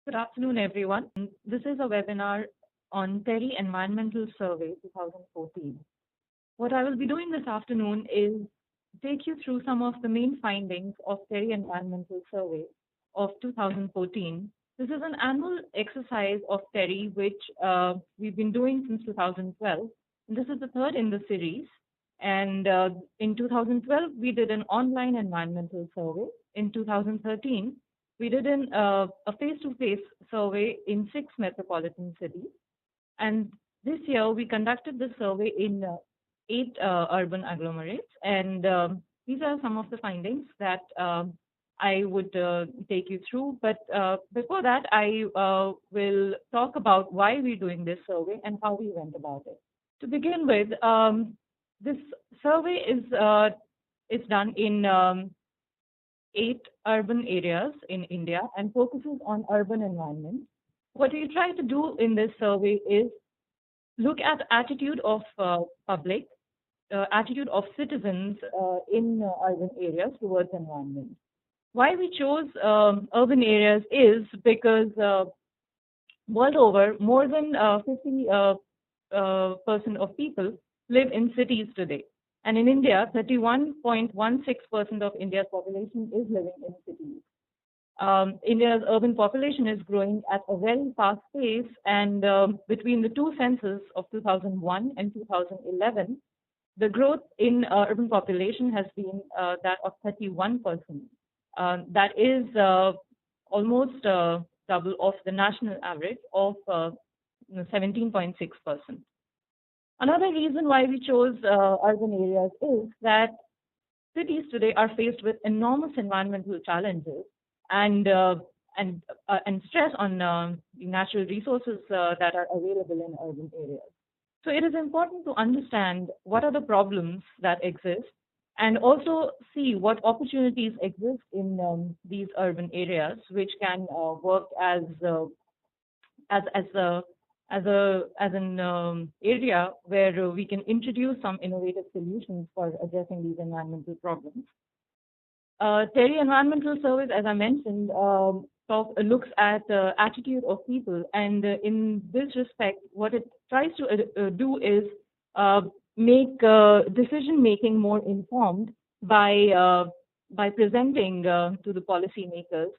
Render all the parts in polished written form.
Good afternoon, everyone. This is a webinar on TERI Environmental Survey 2014. What I will be doing this afternoon is take you through some of the main findings of TERI Environmental Survey of 2014. This is an annual exercise of TERI, which we've been doing since 2012. And this is the third in the series. And in 2012, we did an online environmental survey. In 2013, we did a face-to-face survey in 6 metropolitan cities. And this year, we conducted the survey in 8 urban agglomerates. And these are some of the findings that I would take you through. But before that, I will talk about why we're doing this survey and how we went about it. To begin with, this survey is done in 8 urban areas in India and focuses on urban environment. What we try to do in this survey is look at attitude of public, attitude of citizens in urban areas towards environment. Why we chose urban areas is because world over, more than 50% of people live in cities today. And in India, 31.16% of India's population is living in cities. India's urban population is growing at a very fast pace, and between the two census of 2001 and 2011, the growth in urban population has been that of 31%. That is almost double of the national average of 17.6%. Another reason why we chose urban areas is that cities today are faced with enormous environmental challenges and stress on the natural resources that are available in urban areas. So it is important to understand what are the problems that exist and also see what opportunities exist in these urban areas, which can work as an area where we can introduce some innovative solutions for addressing these environmental problems. TERI Environmental Surveys, as I mentioned, looks at attitude of people, and in this respect, what it tries to do is make decision making more informed by presenting to the policymakers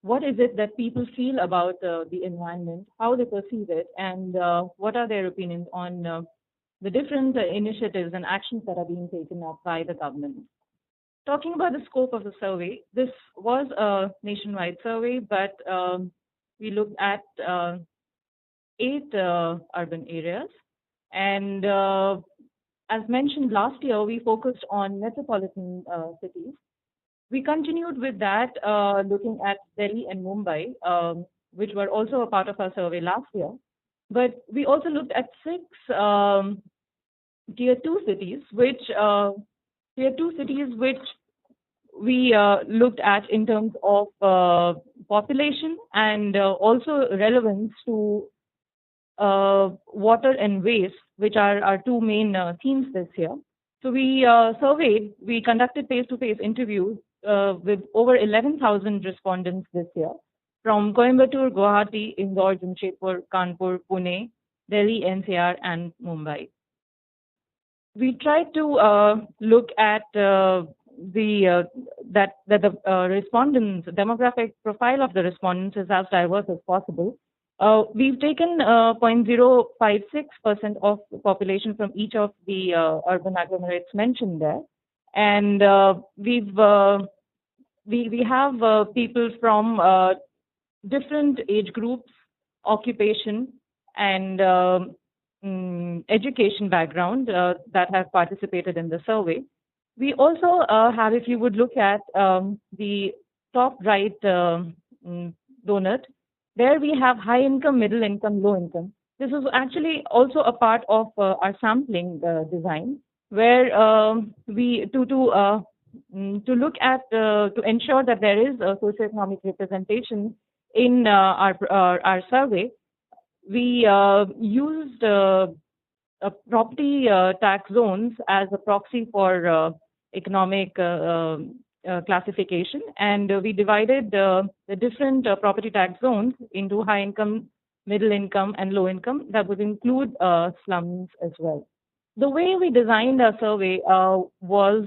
what is it that people feel about the environment, how they perceive it, and what are their opinions on the different initiatives and actions that are being taken up by the government. Talking about the scope of the survey, this was a nationwide survey, but we looked at 8 urban areas. And as mentioned last year, we focused on metropolitan cities. We continued with that, looking at Delhi and Mumbai, which were also a part of our survey last year. But we also looked at 6 tier 2 cities, which we looked at in terms of population and also relevance to water and waste, which are our 2 main themes this year. So we conducted face-to-face interviews with over 11,000 respondents this year from Coimbatore, Guwahati, Indore, Jamshedpur, Kanpur, Pune, Delhi, NCR, and Mumbai. We tried to look at the respondents, demographic profile of the respondents is as diverse as possible. We've taken 0.056% of population from each of the urban agglomerates mentioned there, and we have people from different age groups, occupation, and education background that have participated in the survey. We also have, if you would look at the top right donut, there we have high income, middle income, low income. This is actually also a part of our sampling design, where we to look at to ensure that there is a socioeconomic representation in our survey. We used property tax zones as a proxy for economic classification, and we divided the different property tax zones into high income, middle income, and low income. That would include slums as well. The way we designed our survey was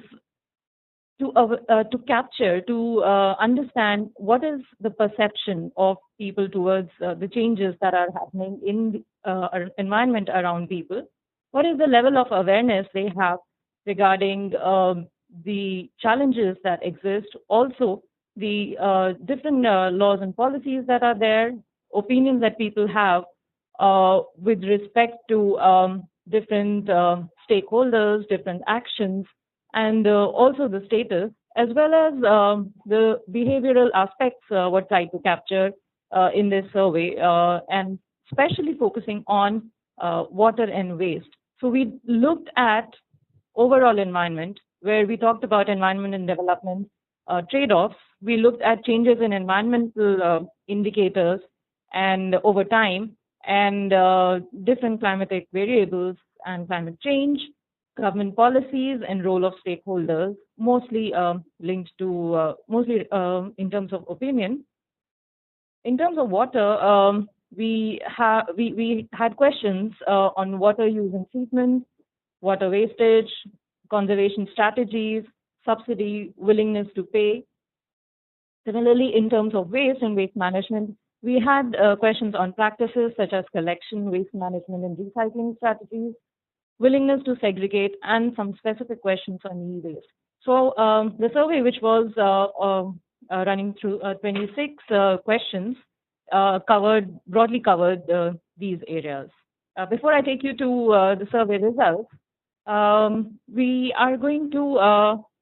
to capture, to understand what is the perception of people towards the changes that are happening in the our environment around people. What is the level of awareness they have regarding the challenges that exist? Also, the different laws and policies that are there, opinions that people have with respect to different stakeholders, different actions, and also the status, as well as the behavioral aspects were tried to capture in this survey, and especially focusing on water and waste. So we looked at overall environment, where we talked about environment and development trade-offs. We looked at changes in environmental indicators and over time, and different climatic variables and climate change, government policies, and role of stakeholders, mostly linked to, mostly in terms of opinion. In terms of water, we had questions on water use and treatment, water wastage, conservation strategies, subsidy, willingness to pay. Similarly, in terms of waste and waste management, we had questions on practices such as collection, waste management, and recycling strategies, willingness to segregate, and some specific questions on e-waste. So the survey, which was running through 26 questions, broadly covered these areas. Before I take you to the survey results, we are going to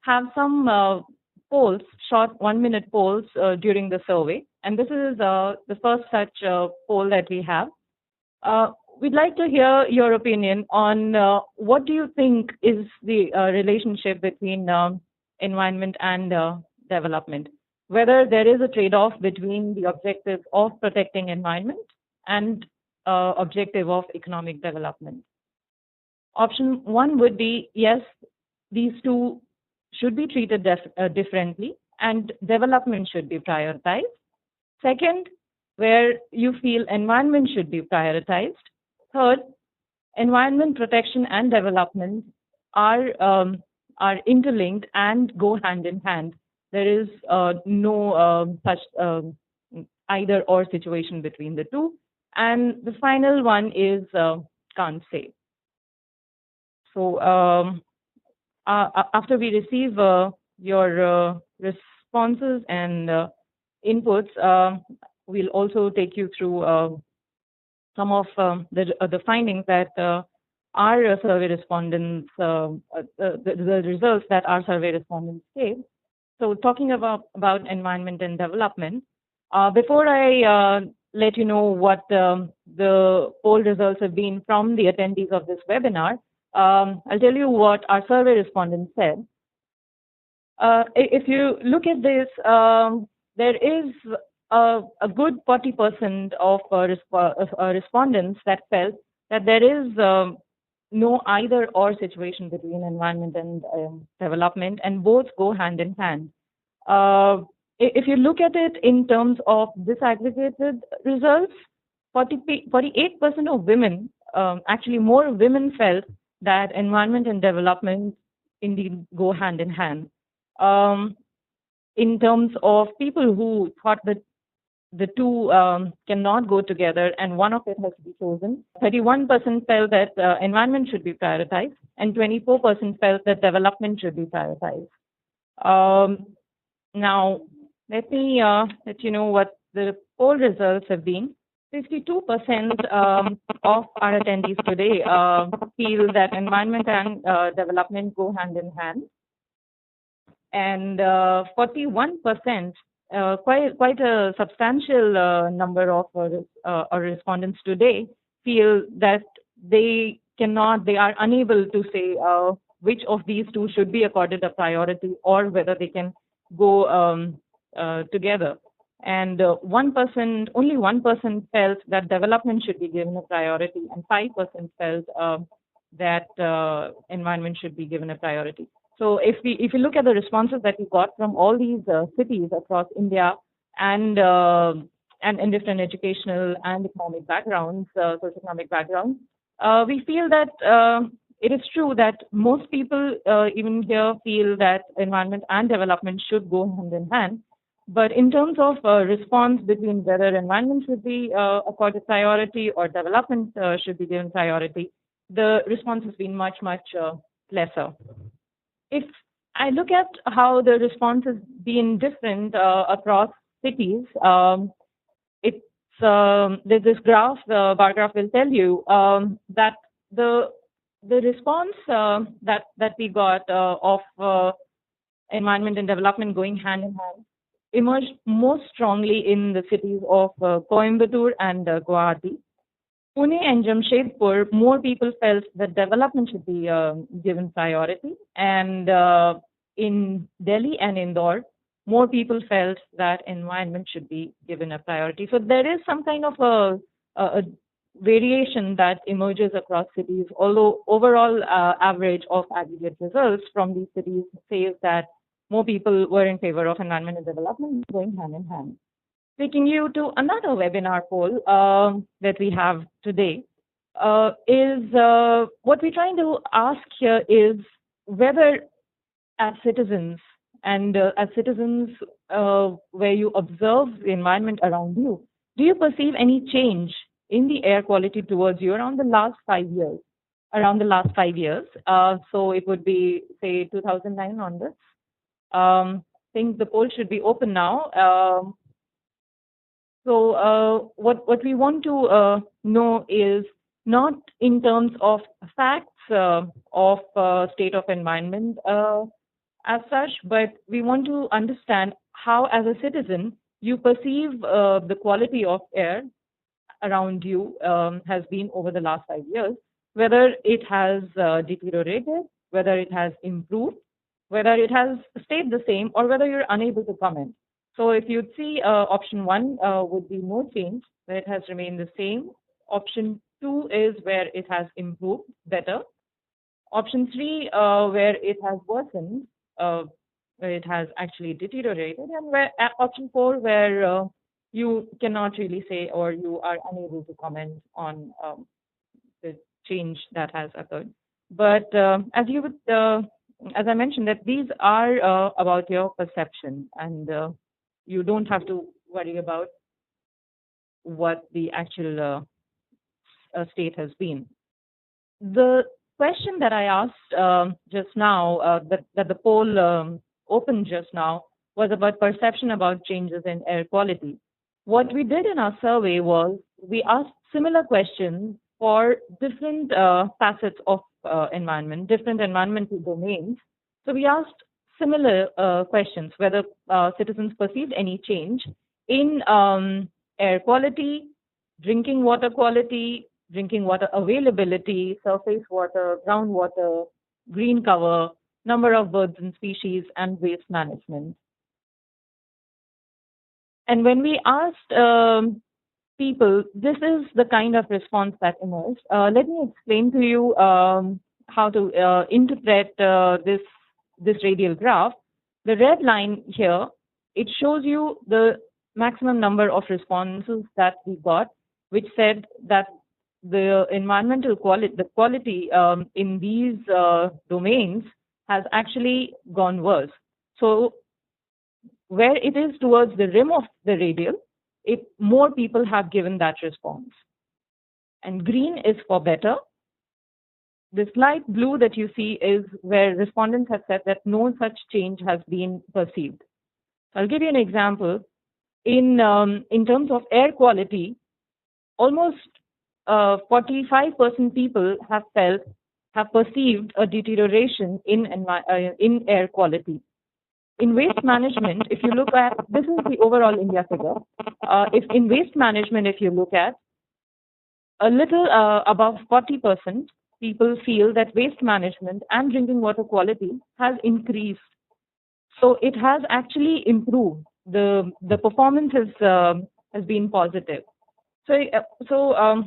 have some polls, short 1-minute polls during the survey. And this is the first such poll that we have. We'd like to hear your opinion on what do you think is the relationship between environment and development, whether there is a trade-off between the objective of protecting environment and objective of economic development. Option 1 would be, yes, these two should be treated differently and development should be prioritized. Second, where you feel environment should be prioritized. Third, environment protection and development are interlinked and go hand in hand. There is no such either or situation between the two. And the final one is can't say. So after we receive your responses and inputs, we'll also take you through some of the findings that our survey respondents, the results that our survey respondents gave. So talking about environment and development, before I let you know what the poll results have been from the attendees of this webinar, I'll tell you what our survey respondents said. If you look at this, there is a good 40% of respondents that felt that there is no either or situation between environment and development, and both go hand in hand. If you look at it in terms of disaggregated results, 48% of women, actually more women, felt that environment and development indeed go hand in hand. In terms of people who thought that the two cannot go together and one of it has to be chosen, 31% felt that environment should be prioritized and 24% felt that development should be prioritized. Now, let me let you know what the poll results have been. 52% of our attendees today feel that environment and development go hand in hand. And 41%, quite a substantial number of our respondents today feel that they are unable to say which of these two should be accorded a priority or whether they can go together. And 1%, only 1% felt that development should be given a priority, and 5% felt that environment should be given a priority. So if you look at the responses that we got from all these cities across India and in different educational and economic backgrounds, socioeconomic backgrounds, we feel that it is true that most people even here feel that environment and development should go hand in hand. But in terms of response between whether environment should be accorded priority or development should be given priority, the response has been much, much lesser. If I look at how the response has been different across cities, it's there's this graph, the bar graph will tell you that the response that we got of environment and development going hand in hand emerged most strongly in the cities of Coimbatore and Guwahati. Pune and Jamshedpur, more people felt that development should be given priority, and in Delhi and Indore, more people felt that environment should be given a priority. So there is some kind of a variation that emerges across cities, although overall average of aggregate results from these cities says that more people were in favor of environment and development going hand in hand. Taking you to another webinar poll that we have today is what we're trying to ask here is whether as citizens and as citizens where you observe the environment around you, do you perceive any change in the air quality towards you around the last 5 years? Around the last 5 years. So it would be, say, 2009 onwards. I think the poll should be open now. So what we want to know is not in terms of facts of state of environment as such, but we want to understand how, as a citizen, you perceive the quality of air around you has been over the last 5 years, whether it has deteriorated, whether it has improved, whether it has stayed the same, or whether you're unable to comment. So if you'd see option 1 would be no change, where it has remained the same. Option 2 is where it has improved better. Option 3 where it has worsened, where it has actually deteriorated, and where option 4 where you cannot really say or you are unable to comment on the change that has occurred. But as you would, as I mentioned, that these are about your perception, and you don't have to worry about what the actual state has been. The question that I asked just now, that the poll opened just now, was about perception about changes in air quality. What we did in our survey was we asked similar questions for different facets of environment, different environmental domains. So we asked similar questions, whether citizens perceived any change in air quality, drinking water quality, drinking water availability, surface water, groundwater, green cover, number of birds and species, and waste management. And when we asked people, this is the kind of response that emerged. Let me explain to you how to interpret this radial graph. The red line here, it shows you the maximum number of responses that we got, which said that the environmental quality, the quality in these domains has actually gone worse. So where it is towards the rim of the radial, more people have given that response. And green is for better. This light blue that you see is where respondents have said that no such change has been perceived. I'll give you an example. In terms of air quality, almost 45% people have perceived a deterioration in air quality. In waste management, if you look at, this is the overall India figure. If in waste management, if you look at, a little above 40%, people feel that waste management and drinking water quality has increased. So it has actually improved. The performance has been positive. So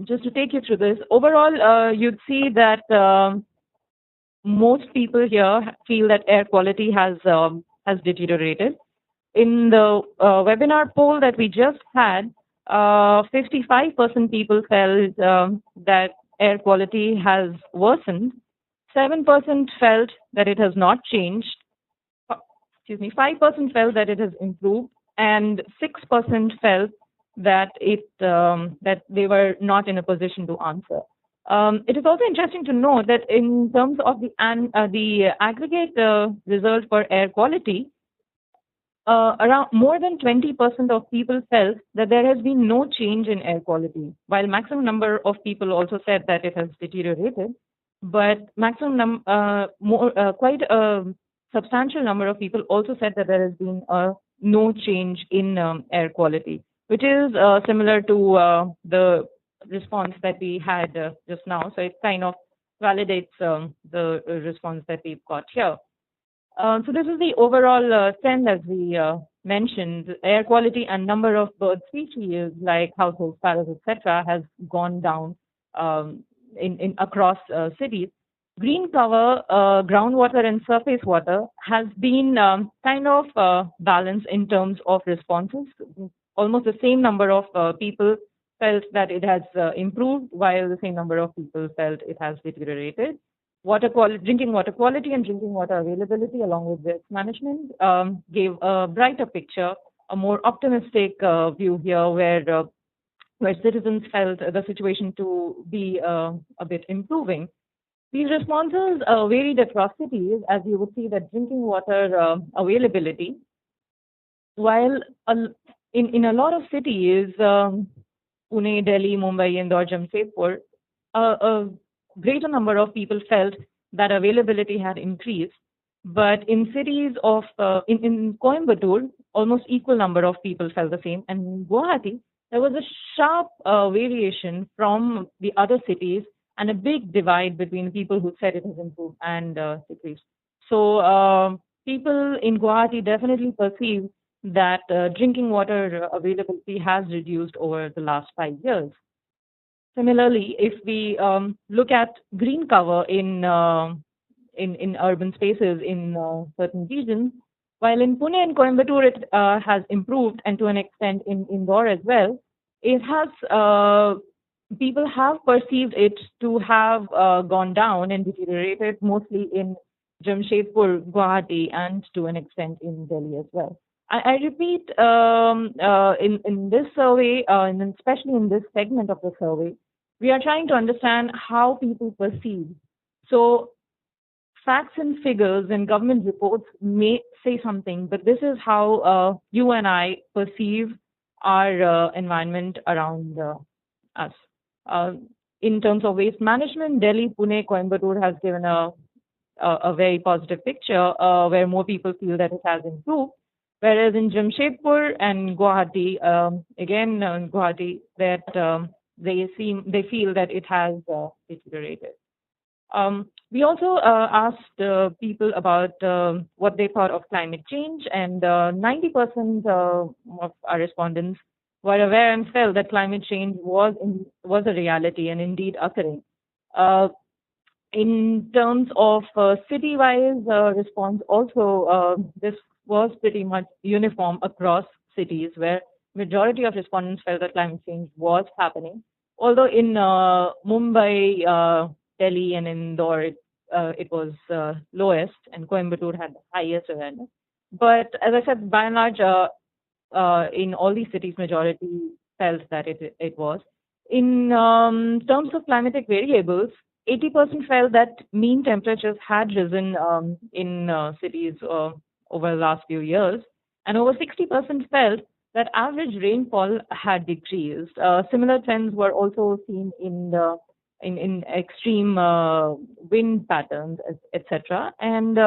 just to take you through this, overall, you'd see that most people here feel that air quality has deteriorated. In the webinar poll that we just had, 55% people felt that air quality has worsened. 7% felt that it has not changed. 5% felt that it has improved, and 6% felt that that they were not in a position to answer. It is also interesting to note that in terms of the aggregate result for air quality, around more than 20% of people felt that there has been no change in air quality, while maximum number of people also said that it has deteriorated. But quite a substantial number of people also said that there has been no change in air quality, which is similar to the response that we had just now. So it kind of validates the response that we've got here. So this is the overall trend, as we mentioned. Air quality and number of bird species like household sparrows, etc., has gone down in across cities. Green cover, groundwater and surface water has been kind of balanced in terms of responses. Almost the same number of people felt that it has improved, while the same number of people felt it has deteriorated. Drinking water quality and drinking water availability, along with waste management, gave a brighter picture, a more optimistic view here, where citizens felt the situation to be a bit improving. These responses varied across cities, as you would see that drinking water availability, while in a lot of cities, Pune, Delhi, Mumbai, Indore, Jamshedpur, a greater number of people felt that availability had increased. But in cities of, in Coimbatore, almost equal number of people felt the same. And in Guwahati, there was a sharp variation from the other cities and a big divide between people who said it has improved and decreased. So people in Guwahati definitely perceive that drinking water availability has reduced over the last 5 years. Similarly, if we look at green cover in urban spaces in certain regions, while in Pune and Coimbatore it has improved, and to an extent in Indore as well, it has people have perceived it to have gone down and deteriorated, mostly in Jamshedpur, Guwahati, and to an extent in Delhi as well. I repeat, in this survey, and especially in this segment of the survey, we are trying to understand how people perceive. So facts and figures and government reports may say something, but this is how you and I perceive our environment around us. In terms of waste management, Delhi, Pune, Coimbatore has given a very positive picture where more people feel that it has improved. Whereas in Jamshedpur and Guwahati, again, in Guwahati, that they feel that it has deteriorated. We also asked people about what they thought of climate change, and 90% of our respondents were aware and felt that climate change was a reality and indeed occurring. In terms of city-wise response, also this was pretty much uniform across cities, where majority of respondents felt that climate change was happening. Although in Mumbai, Delhi, and Indore, it was lowest, and Coimbatore had the highest awareness. But as I said, by and large, in all these cities, majority felt that it was. In terms of climatic variables, 80% felt that mean temperatures had risen in cities over the last few years, and over 60% felt that average rainfall had decreased. Similar trends were also seen in extreme wind patterns, etc. And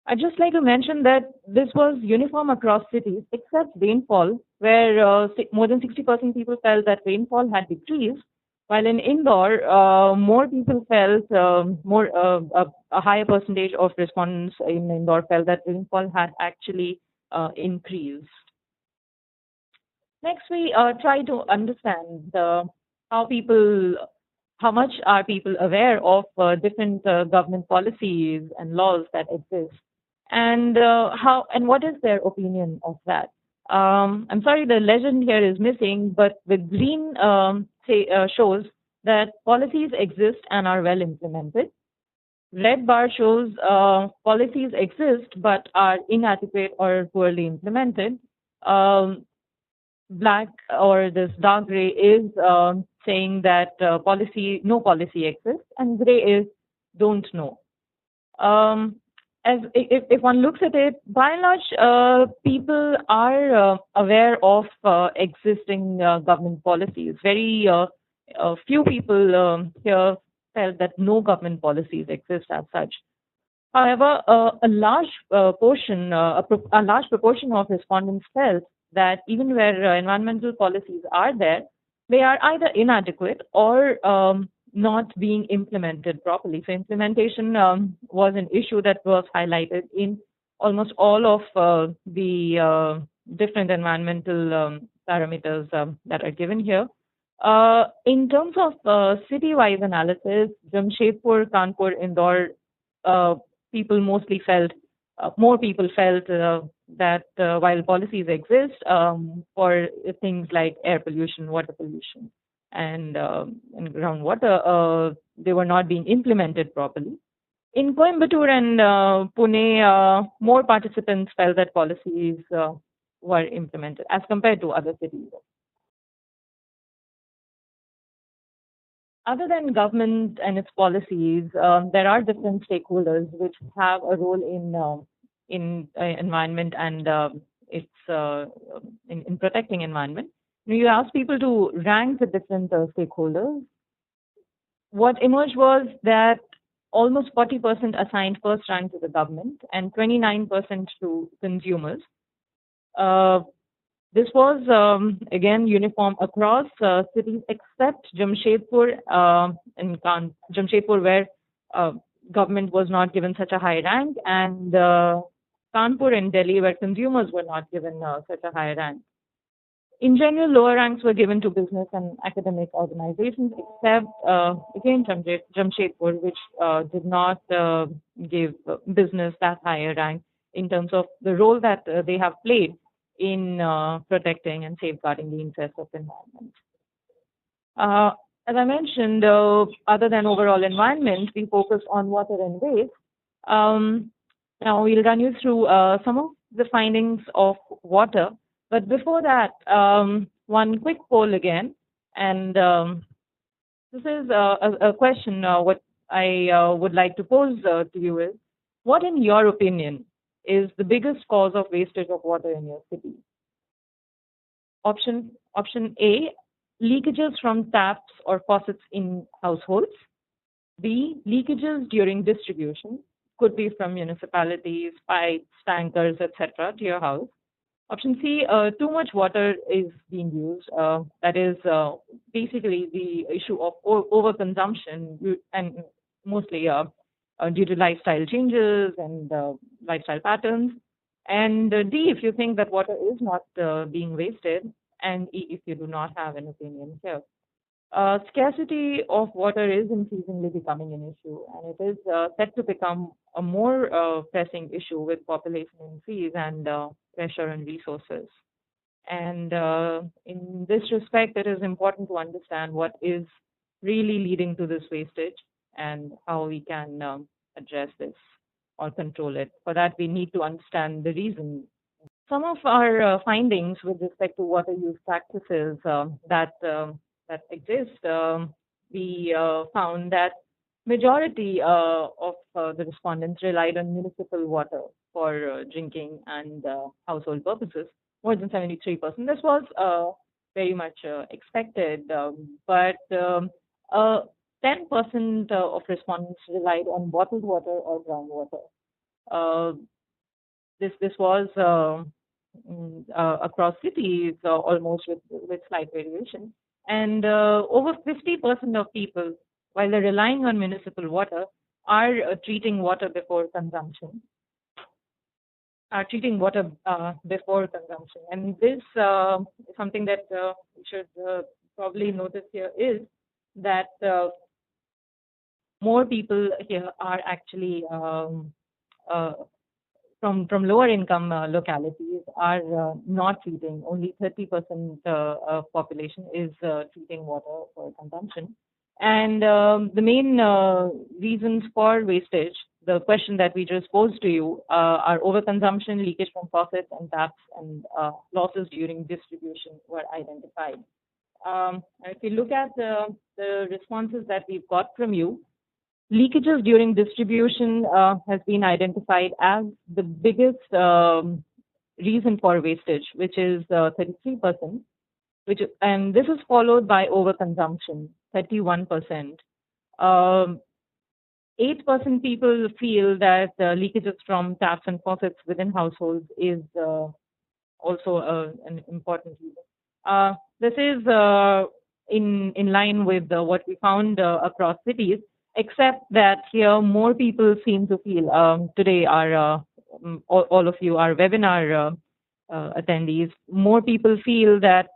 I'd just like to mention that this was uniform across cities, except rainfall, where more than 60% people felt that rainfall had decreased, while in Indore, more people felt, a higher percentage of respondents in Indore felt that rainfall had actually increased. Next, we try to understand how people how much are people aware of different government policies and laws that exist, and how and what is their opinion of that? I'm sorry, the legend here is missing, but the green shows that policies exist and are well implemented. Red bar shows policies exist but are inadequate or poorly implemented. Black or this dark gray is saying that no policy exists, and gray is don't know. If one looks at it, by and large, people are aware of existing government policies. Very few people here felt that no government policies exist as such. However, a large a large proportion of respondents felt that even where environmental policies are there, they are either inadequate or not being implemented properly. So implementation was an issue that was highlighted in almost all of the different environmental parameters that are given here. In terms of city-wise analysis, Jamshedpur, Kanpur, Indore, people mostly felt, more people felt that while policies exist for things like air pollution, water pollution, and groundwater, they were not being implemented properly. In Coimbatore and Pune, more participants felt that policies were implemented as compared to other cities. Other than government and its policies, there are different stakeholders which have a role in environment and in protecting environment. You ask people to rank the different stakeholders. What emerged was that almost 40% assigned first rank to the government and 29% to consumers. This was, again, uniform across cities except Jamshedpur Jamshedpur, where government was not given such a high rank, and Kanpur and Delhi, where consumers were not given such a high rank. In general, lower ranks were given to business and academic organizations, except, again, Jamshedpur, which did not give business that higher rank in terms of the role that they have played in protecting and safeguarding the interests of the environment. As I mentioned, other than overall environment, we focus on water and waste. Now we'll run you through some of the findings of water. But before that, one quick poll again. And this is a question what I would like to pose to you is, what in your opinion is the biggest cause of wastage of water in your city? Option A, leakages from taps or faucets in households. B, leakages during distribution, could be from municipalities, pipes, tankers, etc. to your house. Option C, too much water is being used. That is basically the issue of overconsumption, and mostly due to lifestyle changes and lifestyle patterns. And D, if you think that water is not being wasted, and E, if you do not have an opinion here. Scarcity of water is increasingly becoming an issue, and it is set to become a more pressing issue with population increase and pressure on resources. And in this respect, it is important to understand what is really leading to this wastage and how we can address this or control it. For that, we need to understand the reason. Some of our findings with respect to water use practices that exist, we found that majority of the respondents relied on municipal water for drinking and household purposes, more than 73%. This was very much expected, but 10% of respondents relied on bottled water or groundwater. This was across cities, almost with slight variation. And over 50% of people, while they're relying on municipal water, are treating water before consumption. And this something that you should probably notice here is that more people here are actually uh, from lower income localities are not treating. Only 30% of population is treating water for consumption. And the main reasons for wastage, the question that we just posed to you, are overconsumption, leakage from faucets and taps, and losses during distribution were identified. If you look at the responses that we've got from you, leakages during distribution has been identified as the biggest reason for wastage, which is 33%, and this is followed by overconsumption, 31%. Um, 8% people feel that leakages from taps and faucets within households is also an important reason. This is in line with what we found across cities, except that here more people seem to feel today are all of you are webinar attendees. More people feel that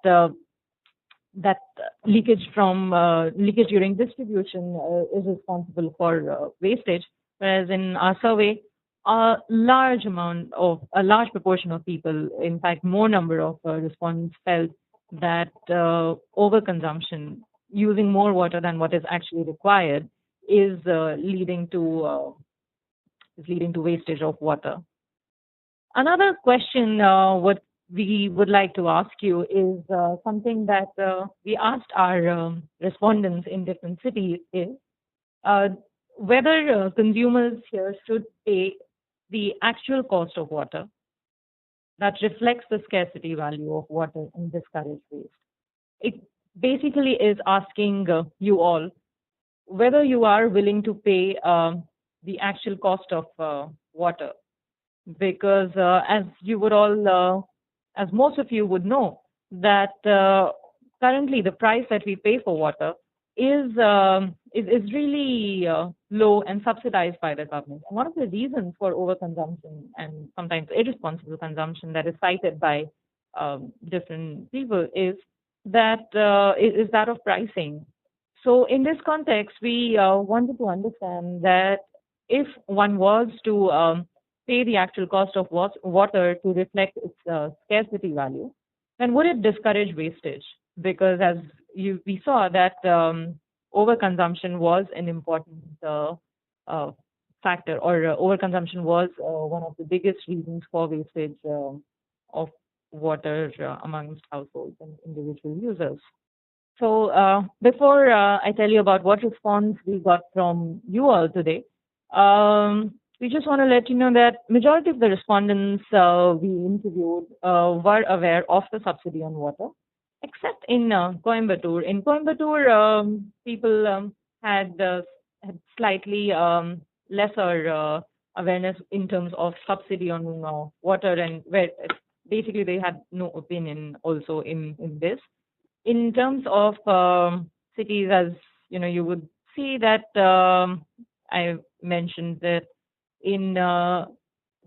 that leakage during distribution is responsible for wastage, whereas in our survey, a large proportion of people, in fact, more number of respondents felt that overconsumption, using more water than what is actually required, is leading to wastage of water. Another question what we would like to ask you is something that we asked our respondents in different cities is uh, whether consumers here should pay the actual cost of water that reflects the scarcity value of water and discourage waste. It basically is asking you all whether you are willing to pay the actual cost of water, because as you would all, as most of you would know, that currently the price that we pay for water is really low and subsidized by the government. And one of the reasons for overconsumption and sometimes irresponsible consumption that is cited by different people is that of pricing. So in this context, we wanted to understand that if one was to pay the actual cost of water to reflect its scarcity value, then would it discourage wastage? Because as we saw that overconsumption was an important uh, factor, or overconsumption was one of the biggest reasons for wastage of water amongst households and individual users. So before I tell you about what response we got from you all today, we just want to let you know that majority of the respondents we interviewed were aware of the subsidy on water, except in Coimbatore. In Coimbatore, people had slightly lesser awareness in terms of subsidy on water, and where basically they had no opinion also in this. In terms of cities, as you know, you would see that I mentioned that in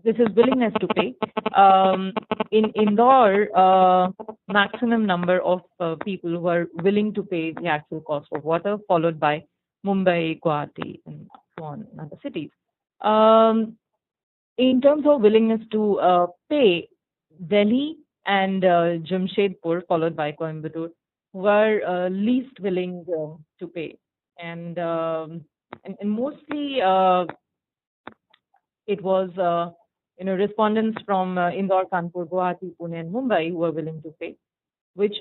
this is willingness to pay. In Indore, maximum number of people who are willing to pay the actual cost of water, followed by Mumbai, Guwahati, and so on, and other cities. In terms of willingness to pay, Delhi and Jamshedpur, followed by Coimbatore, were least willing to pay, and mostly it was respondents from Indore, Kanpur, Guwahati, Pune, and Mumbai who were willing to pay, which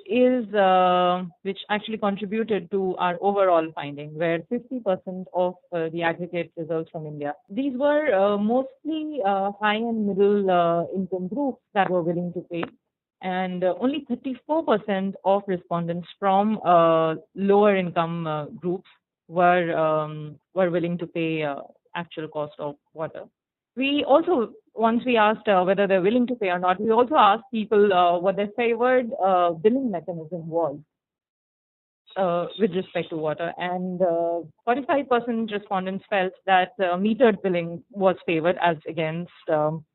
actually contributed to our overall finding, where 50% of the aggregate results from India. These were mostly high and middle income groups that were willing to pay, and only 34% of respondents from lower income groups were willing to pay actual cost of water. We also, once we asked whether they're willing to pay or not, we also asked people what their favored billing mechanism was with respect to water. And 45% respondents felt that metered billing was favored, as against 37%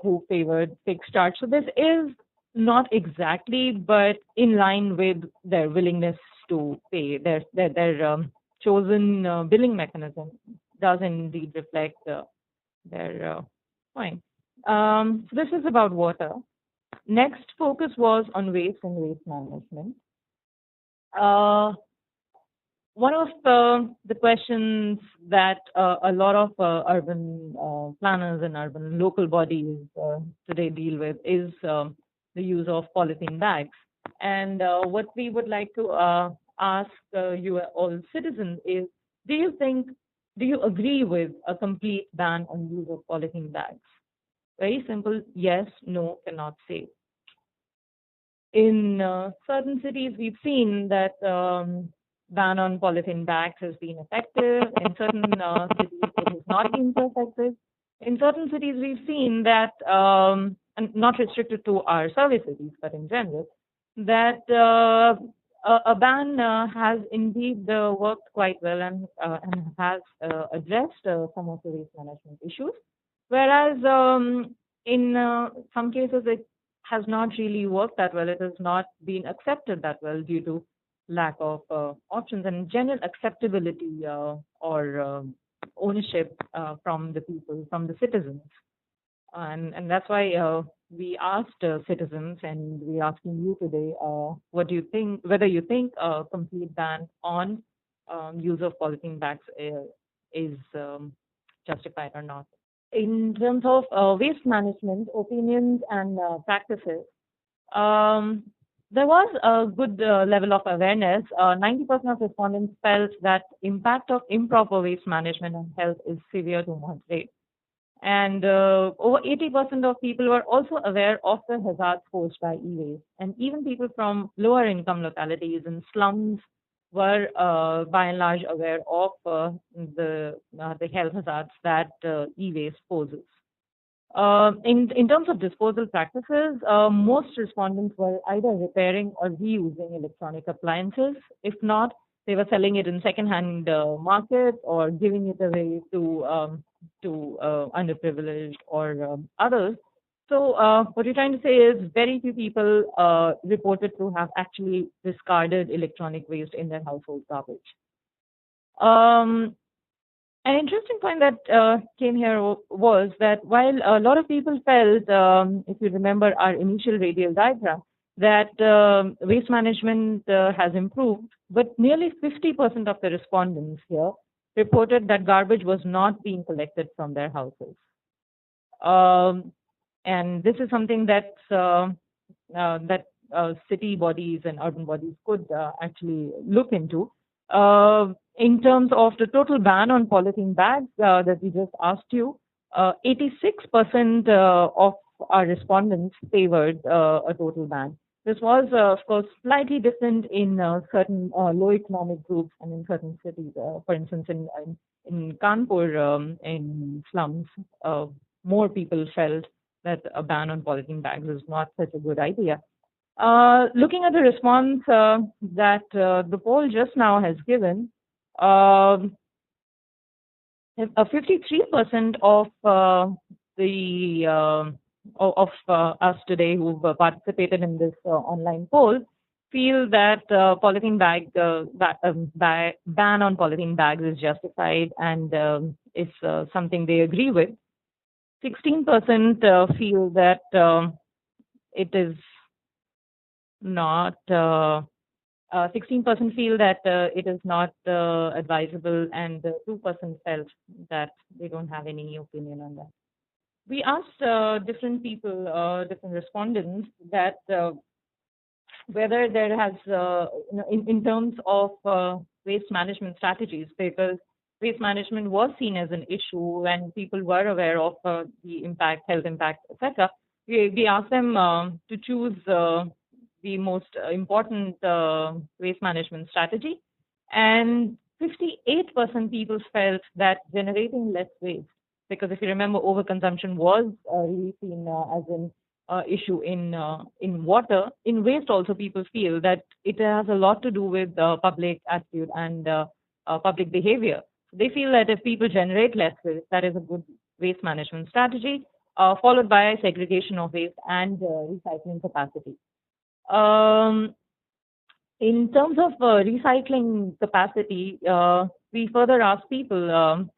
who favored fixed charge. So this is not exactly, but in line with their willingness to pay. Their chosen billing mechanism does indeed reflect their point. So this is about water. Next focus was on waste and waste management. One of the questions that a lot of urban planners and urban local bodies today deal with is the use of polythene bags. And what we would like to ask you all citizens is, do you agree with a complete ban on use of polythene bags? Very simple, yes, no, cannot say. In certain cities, we've seen that ban on polythene bags has been effective. In certain cities, it has not been so effective. In certain cities, we've seen that, and not restricted to our survey cities, but in general, that a ban has indeed worked quite well and has addressed some of the waste management issues. Whereas in some cases, it has not really worked that well. It has not been accepted that well due to lack of options and general acceptability or ownership from the people, from the citizens. And that's why we asked citizens, and we're asking you today, what do you think, whether you think a complete ban on use of polythene bags is justified or not. In terms of waste management, opinions and practices, there was a good level of awareness. 90% of respondents felt that impact of improper waste management on health is severe to moderate. And over 80% of people were also aware of the hazards posed by e-waste. And even people from lower income localities and slums were by and large aware of the health hazards that e-waste poses. In terms of disposal practices, most respondents were either repairing or reusing electronic appliances. If not, they were selling it in second-hand markets or giving it away to underprivileged or others. So what you're trying to say is very few people reported to have actually discarded electronic waste in their household garbage. An interesting point that came here was that while a lot of people felt, if you remember our initial radial diagram, that waste management has improved, but nearly 50% of the respondents here reported that garbage was not being collected from their houses. And this is something that city bodies and urban bodies could actually look into. In terms of the total ban on polythene bags that we just asked you, 86% of our respondents favored a total ban. This was, of course, slightly different in certain low economic groups and in certain cities. For instance, in Kanpur, in slums, more people felt that a ban on polythene bags is not such a good idea. Looking at the response that the poll just now has given, 53% of us today who've participated in this online poll feel that polythene ban on polythene bags is justified and is something they agree with. 16% feel that it is not. 16% feel that it is not advisable, and 2% felt that they don't have any opinion on that. We asked different people, different respondents, that whether there has, in terms of waste management strategies, because waste management was seen as an issue and people were aware of the impact, health impact, etc. We asked them to choose the most important waste management strategy, and 58% people felt that generating less waste, because if you remember, overconsumption was really seen as an issue in water. In waste also, people feel that it has a lot to do with public attitude and public behavior. They feel that if people generate less waste, that is a good waste management strategy, followed by segregation of waste and recycling capacity. In terms of recycling capacity, we further asked people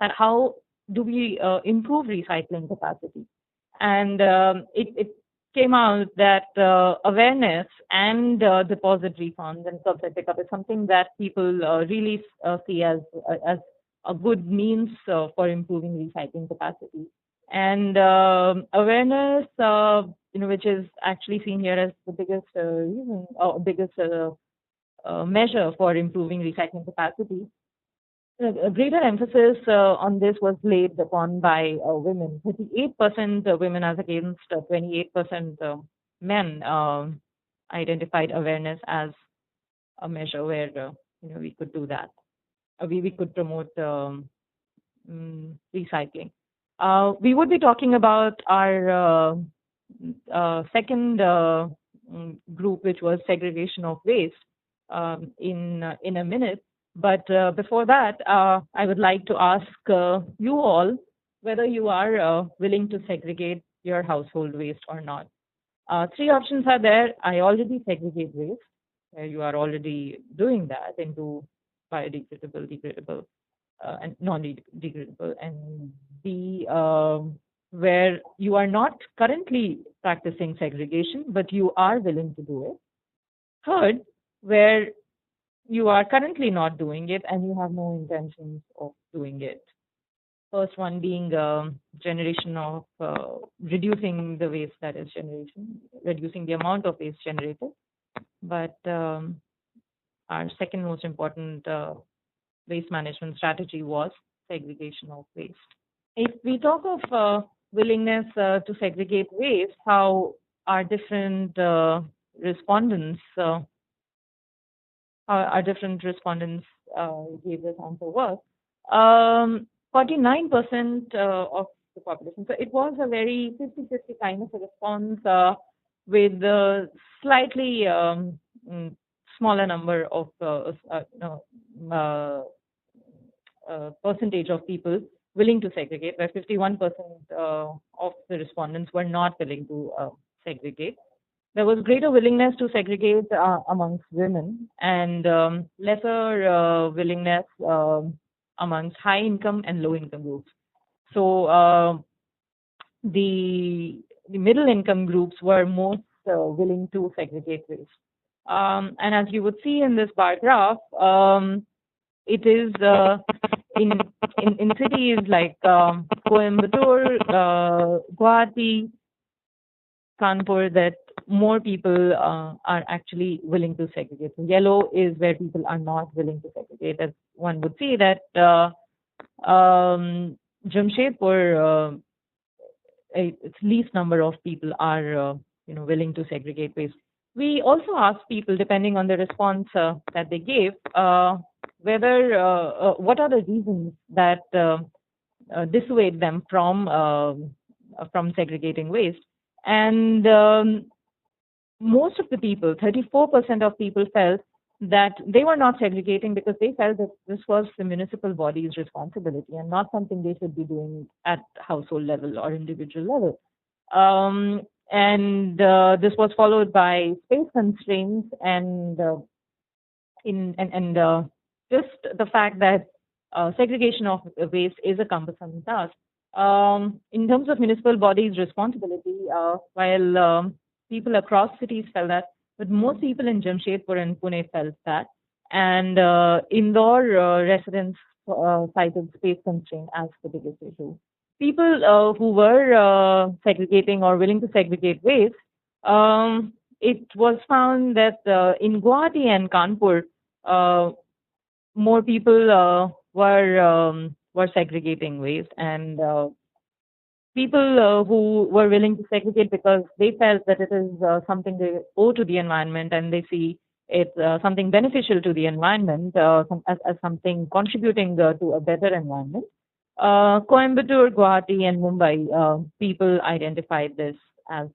that how do we improve recycling capacity? And it came out that awareness and deposit refunds and curbside pickup is something that people really see as a good means for improving recycling capacity. And awareness, which is actually seen here as the biggest reason or biggest measure for improving recycling capacity. A greater emphasis on this was laid upon by women. 38% women as against 28% men identified awareness as a measure where we could do that. We could promote recycling. We would be talking about our second group, which was segregation of waste, in a minute. But before that, I would like to ask you all whether you are willing to segregate your household waste or not. Three options are there. I already segregate waste. You are already doing that into biodegradable, degradable, and non-degradable. And B, where you are not currently practicing segregation, but you are willing to do it. Third, where you are currently not doing it and you have no intentions of doing it. First one being generation of reducing the waste that is generation, reducing the amount of waste generated. But our second most important waste management strategy was segregation of waste. If we talk of willingness to segregate waste, how our different respondents gave this answer was 49% of the population. So it was a very 50-50 kind of a response with slightly smaller number of percentage of people willing to segregate, where 51% of the respondents were not willing to segregate. There was greater willingness to segregate amongst women and lesser willingness amongst high income and low income groups. So the middle income groups were most willing to segregate waste. And as you would see in this bar graph, it is in cities like Coimbatore, Guwahati, Kanpur that more people are actually willing to segregate. So yellow is where people are not willing to segregate. As one would see that Jamshedpur, its least number of people are willing to segregate waste. We also asked people, depending on the response that they gave, whether what are the reasons that dissuade them from segregating waste. And most of the people, 34% of people, felt that they were not segregating because they felt that this was the municipal body's responsibility and not something they should be doing at household level or individual level. And this was followed by space constraints and just the fact that segregation of waste is a cumbersome task. In terms of municipal bodies' responsibility, while people across cities felt that, but most people in Jamshedpur and Pune felt that, and Indore residents cited space constraint as the biggest issue. People who were segregating or willing to segregate waste, it was found that in Guwahati and Kanpur, more people were segregating waste, and people who were willing to segregate because they felt that it is something they owe to the environment and they see it something beneficial to the environment as something contributing to a better environment. Coimbatore, Guwahati, and Mumbai, people identified this as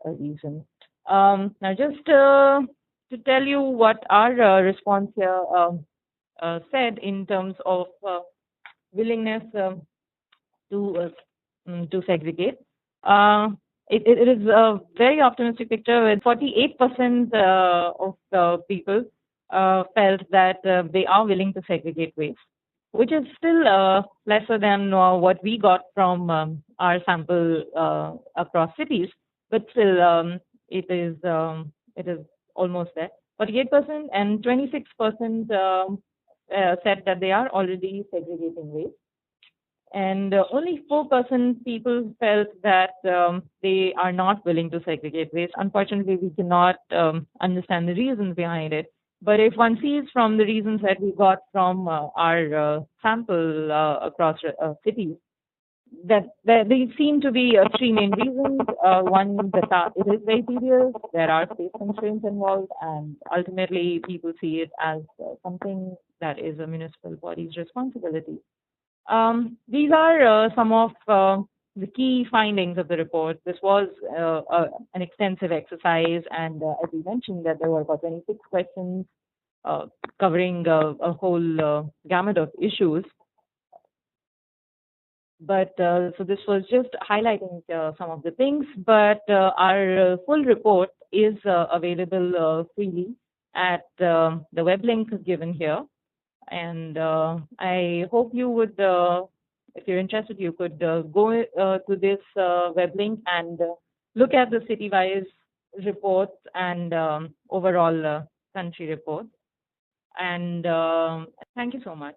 a reason. Now, just to tell you what our response here said in terms of willingness to segregate. It is a very optimistic picture with 48% of the people felt that they are willing to segregate waste, which is still lesser than what we got from our sample across cities, but still it is almost there. 48% and 26% said that they are already segregating waste, and only 4% people felt that they are not willing to segregate waste. Unfortunately, we cannot understand the reasons behind it. But if one sees from the reasons that we got from our sample across cities, that they seem to be three main reasons. One, it is very tedious. There are space constraints involved, and ultimately, people see it as something that is a municipal body's responsibility. These are some of the key findings of the report. This was an extensive exercise, and as we mentioned, that there were about 26 questions covering a whole gamut of issues. But so this was just highlighting some of the things. But our full report is available freely at the web link given here. And I hope you would, if you're interested, you could go to this web link and look at the city-wise reports and overall country reports. And thank you so much.